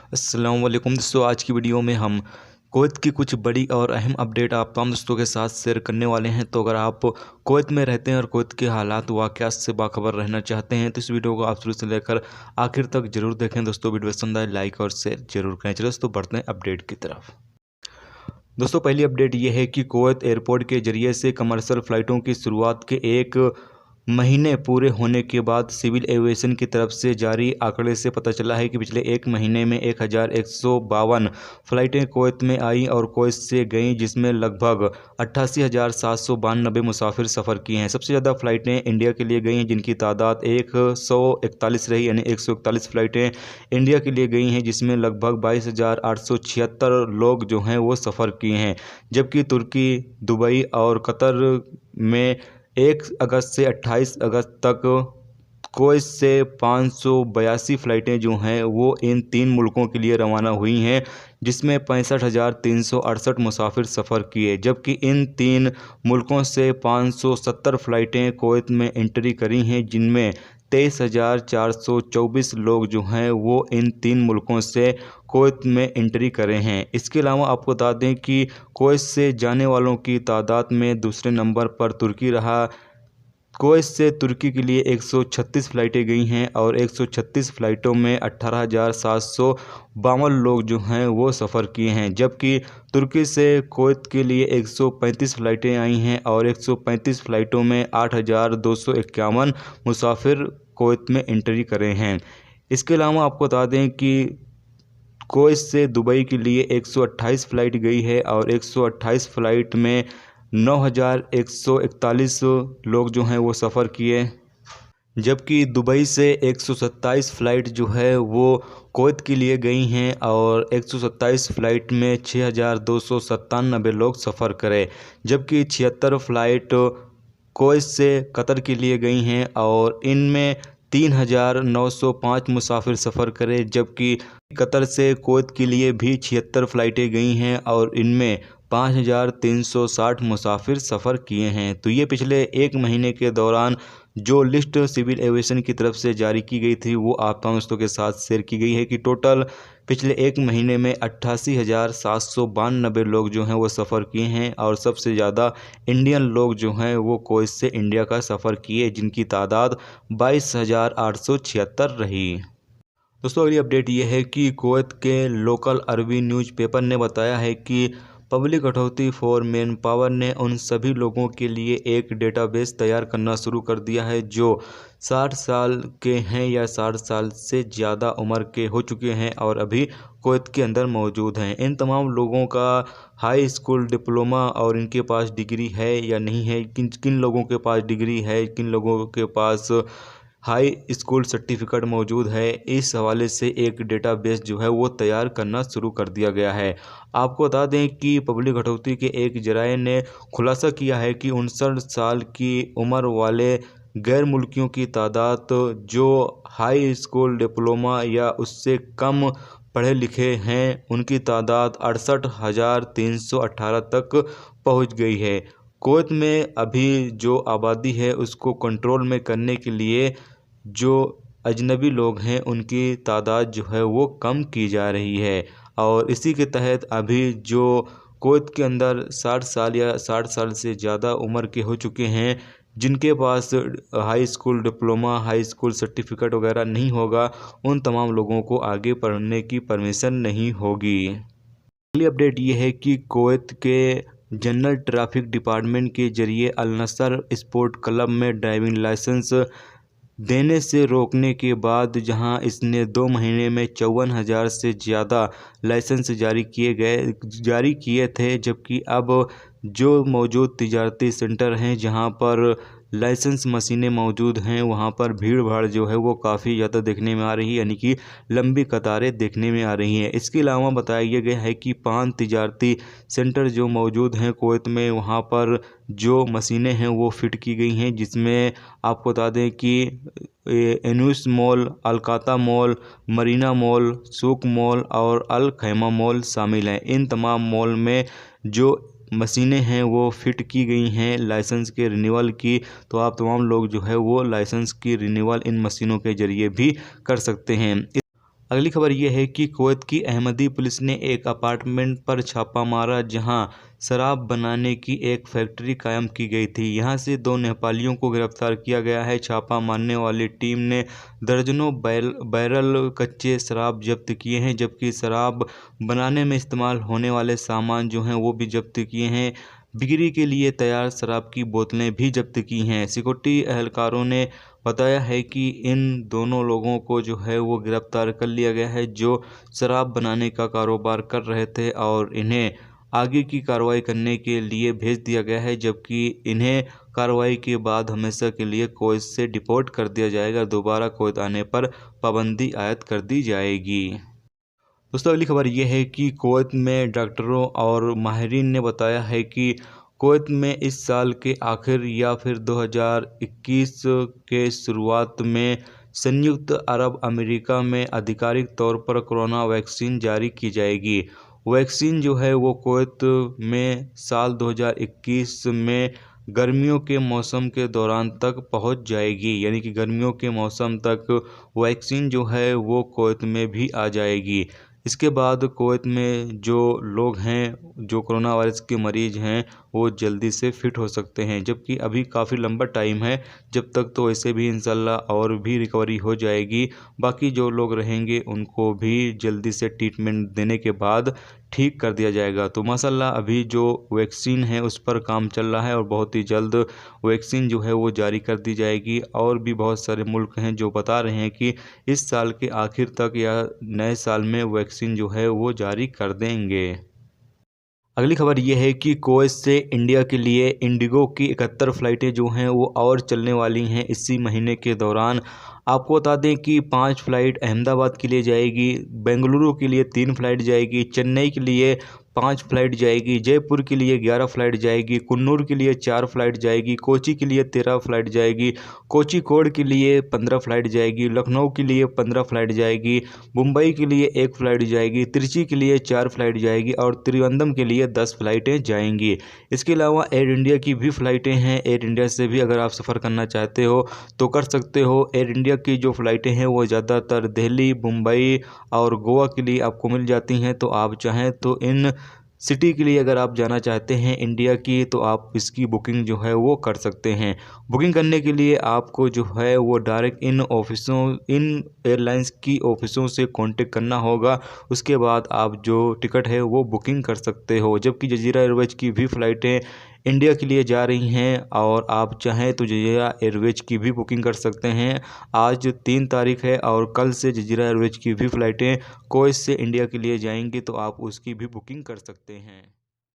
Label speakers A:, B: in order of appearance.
A: अस्सलाम वालेकुम दोस्तों, आज की वीडियो में हम कुवैत की कुछ बड़ी और अहम अपडेट आप तमाम दोस्तों के साथ शेयर करने वाले हैं। तो अगर आप कुवैत में रहते हैं और कुवैत के हालात वाक़यात से बाखबर रहना चाहते हैं तो इस वीडियो को आप शुरू से लेकर आखिर तक जरूर देखें। दोस्तों वीडियो पसंद आए लाइक और शेयर जरूर करें। चलो दोस्तों बढ़ते हैं अपडेट की तरफ। दोस्तों पहली अपडेट ये है कि कुवैत एयरपोर्ट के जरिए से कमर्शियल फ़्लाइटों की शुरुआत के एक महीने पूरे होने के बाद सिविल एविएशन की तरफ से जारी आंकड़े से पता चला है कि पिछले एक महीने में 1152 फ़्लाइटें कुवैत में आई और कुवैत से गईं, जिसमें लगभग 88,792 मुसाफिर सफ़र किए हैं। सबसे ज़्यादा फ़्लाइटें इंडिया के लिए गई हैं, जिनकी तादाद 141 रही, यानी 141 फ़्लाइटें इंडिया के लिए गई हैं, जिसमें लगभग 22,876 लोग जो हैं वो सफ़र किए हैं। जबकि तुर्की, दुबई और कतर में 1 अगस्त से 28 अगस्त तक कुवैत से 582 फ़्लाइटें जो हैं वो इन तीन मुल्कों के लिए रवाना हुई हैं, जिसमें 65,368 मुसाफिर सफ़र किए। जबकि इन तीन मुल्कों से 570 फ़्लाइटें कुवैत में एंट्री करी हैं, जिनमें 23,424 लोग जो हैं वो इन तीन मुल्कों से कुवैत में एंट्री करे हैं। इसके अलावा आपको बता दें कि कुवैत से जाने वालों की तादाद में दूसरे नंबर पर तुर्की रहा। कुवैत से तुर्की के लिए 136 फ़्लाइटें गई हैं और 136 फ़्लाइटों में 18,752 लोग जो हैं वो सफ़र किए हैं। जबकि तुर्की से कुवैत के लिए 135 फ़्लाइटें आई हैं और 135 फ़्लाइटों में 8,251 मुसाफिर कुवैत में एंट्री करे हैं। इसके अलावा आपको बता दें कि कुवैत से दुबई के लिए 128 फ़्लाइट गई है और 128 फ़्लाइट में 9,141 लोग जो हैं वो सफ़र किए। जबकि दुबई से 127 फ़्लाइट जो है वो कुवैत के लिए गई हैं और 127 फ़्लाइट में 6,297 लोग सफ़र करे। जबकि 76 फ़्लाइट कुवैत से कतर के लिए गई हैं और इनमें 3,905 मुसाफिर सफ़र करे। जबकि कतर से कुवैत के लिए भी 76 फ़्लाइटें गई हैं और इनमें 5,360 मुसाफिर सफ़र किए हैं। तो ये पिछले एक महीने के दौरान जो लिस्ट सिविल एविएशन की तरफ से जारी की गई थी वो आप तमाम दोस्तों के साथ शेयर की गई है कि टोटल पिछले एक महीने में 88,792 लोग जो हैं वो सफ़र किए हैं और सबसे ज़्यादा इंडियन लोग जो हैं वो कुवैत से इंडिया का सफ़र किए, जिनकी तादाद 22,876 रही। दोस्तों अगली अपडेट ये है कि कुवैत के लोकल अरबी न्यूज़पेपर ने बताया है कि public authority for man power ने उन सभी लोगों के लिए एक डेटाबेस तैयार करना शुरू कर दिया है जो 60 साल के हैं या 60 साल से ज़्यादा उम्र के हो चुके हैं और अभी कुवैत के अंदर मौजूद हैं। इन तमाम लोगों का हाई स्कूल डिप्लोमा और इनके पास डिग्री है या नहीं है, किन किन लोगों के पास डिग्री है, किन लोगों के पास हाई स्कूल सर्टिफिकेट मौजूद है, इस हवाले से एक डेटाबेस जो है वो तैयार करना शुरू कर दिया गया है। आपको बता दें कि पब्लिक अथॉरिटी के एक जराये ने खुलासा किया है कि 59 साल की उम्र वाले गैर मुल्कियों की तादाद जो हाई स्कूल डिप्लोमा या उससे कम पढ़े लिखे हैं, उनकी तादाद 68,318 तक पहुंच गई है। कुवैत में अभी जो आबादी है उसको कंट्रोल में करने के लिए जो अजनबी लोग हैं उनकी तादाद जो है वो कम की जा रही है और इसी के तहत अभी जो कुवैत के अंदर 60 साल या 60 साल से ज़्यादा उम्र के हो चुके हैं, जिनके पास high school diploma, high school certificate वगैरह नहीं होगा, उन तमाम लोगों को आगे पढ़ने की परमिशन नहीं होगी। अगली अपडेट ये है कि कुवैत के जनरल ट्रैफिक डिपार्टमेंट के जरिए अल नसर स्पोर्ट क्लब में ड्राइविंग लाइसेंस देने से रोकने के बाद जहां इसने 2 महीने में 54,000 से ज़्यादा लाइसेंस जारी किए थे, जबकि अब जो मौजूद तिजारती सेंटर हैं जहां पर लाइसेंस मशीनें मौजूद हैं वहां पर भीड़ भाड़ जो है वो काफ़ी ज़्यादा देखने में आ रही है, यानी कि लंबी कतारें देखने में आ रही हैं। इसके अलावा बताया गया है कि 5 तिजारती सेंटर जो मौजूद हैं कुवैत में, वहां पर जो मशीनें हैं वो फिट की गई हैं, जिसमें आपको बता दें कि एनुस मॉल, अलकाता मॉल, मरीना मॉल, सूक मॉल और अल खैमा मॉल शामिल हैं। इन तमाम मॉल में जो मशीनें हैं वो फिट की गई हैं लाइसेंस के रिन्यूअल की, तो आप तमाम लोग जो है वो लाइसेंस की रिन्यूअल इन मशीनों के ज़रिए भी कर सकते हैं। अगली खबर यह है कि कुवैत की अहमदी पुलिस ने एक अपार्टमेंट पर छापा मारा जहां शराब बनाने की एक फैक्ट्री कायम की गई थी। यहां से 2 नेपालियों को गिरफ्तार किया गया है। छापा मारने वाली टीम ने दर्जनों बैरल कच्चे शराब जब्त किए हैं, जबकि शराब बनाने में इस्तेमाल होने वाले सामान जो हैं वो भी जब्त किए हैं। बिक्री के लिए तैयार शराब की बोतलें भी जब्त की हैं। सिक्योरिटी एहलकारों ने बताया है कि इन दोनों लोगों को जो है वो गिरफ्तार कर लिया गया है, जो शराब बनाने का कारोबार कर रहे थे, और इन्हें आगे की कार्रवाई करने के लिए भेज दिया गया है, जबकि इन्हें कार्रवाई के बाद हमेशा के लिए कुवैत से डिपोर्ट कर दिया जाएगा। दोबारा कुवैत आने पर पाबंदी आयद कर दी जाएगी। दोस्तों अगली खबर यह है कि कुवैत में डॉक्टरों और माहिरीन ने बताया है कि कुवैत में इस साल के आखिर या फिर 2021 के शुरुआत में संयुक्त अरब अमेरिका में आधिकारिक तौर पर कोरोना वैक्सीन जारी की जाएगी। वैक्सीन जो है वो कुवैत में साल 2021 में गर्मियों के मौसम के दौरान तक पहुंच जाएगी, यानी कि गर्मियों के मौसम तक वैक्सीन जो है वो कुवैत में भी आ जाएगी। इसके बाद कुवैत में जो लोग हैं, जो कोरोना वायरस के मरीज़ हैं, वो जल्दी से फिट हो सकते हैं, जबकि अभी काफ़ी लंबा टाइम है। जब तक तो ऐसे भी इंशाल्लाह और भी रिकवरी हो जाएगी। बाकी जो लोग रहेंगे उनको भी जल्दी से ट्रीटमेंट देने के बाद ठीक कर दिया जाएगा। तो माशाल्लाह अभी जो वैक्सीन है उस पर काम चल रहा है और बहुत ही जल्द वैक्सीन जो है वो जारी कर दी जाएगी। और भी बहुत सारे मुल्क हैं जो बता रहे हैं कि इस साल के आखिर तक या नए साल में वैक्सीन जो है वो जारी कर देंगे। अगली खबर ये है कि कुवैत से इंडिया के लिए इंडिगो की 71 फ़्लाइटें जो हैं वो और चलने वाली हैं इसी महीने के दौरान। आपको बता दें कि 5 फ़्लाइट अहमदाबाद के लिए जाएगी, बेंगलुरु के लिए 3 फ़्लाइट जाएगी, चेन्नई के लिए 5 फ़्लाइट जाएगी, जयपुर के लिए 11 फ़्लाइट जाएगी, कुन्नूर के लिए 4 फ़्लाइट जाएगी, कोची के लिए 13 फ़्लाइट जाएगी, कोझिकोड के लिए 15 फ़्लाइट जाएगी, लखनऊ के लिए 15 फ़्लाइट जाएगी, मुंबई के लिए 1 फ़्लाइट जाएगी, त्रिची के लिए 4 फ़्लाइट जाएगी और त्रिवेंद्रम के लिए 10 फ़्लाइटें जाएंगी। इसके अलावा एयर इंडिया की भी फ़्लाइटें हैं। एयर इंडिया से भी अगर आप सफ़र करना चाहते हो तो कर सकते हो। एयर इंडिया की जो फ़्लाइटें हैं वो ज़्यादातर दिल्ली, मुंबई और गोवा के लिए आपको मिल जाती हैं। तो आप चाहें तो इन सिटी के लिए अगर आप जाना चाहते हैं इंडिया की, तो आप इसकी बुकिंग जो है वो कर सकते हैं। बुकिंग करने के लिए आपको जो है वो डायरेक्ट इन एयरलाइंस की ऑफिसों से कांटेक्ट करना होगा। उसके बाद आप जो टिकट है वो बुकिंग कर सकते हो। जबकि जजीरा एयरवेज की भी फ़्लाइटें इंडिया के लिए जा रही हैं और आप चाहें तो जजीरा एयरवेज की भी बुकिंग कर सकते हैं। आज 3 तारीख है और कल से जजीरा एयरवेज की भी फ़्लाइटें कुवैत से इंडिया के लिए जाएंगी, तो आप उसकी भी बुकिंग कर सकते हैं।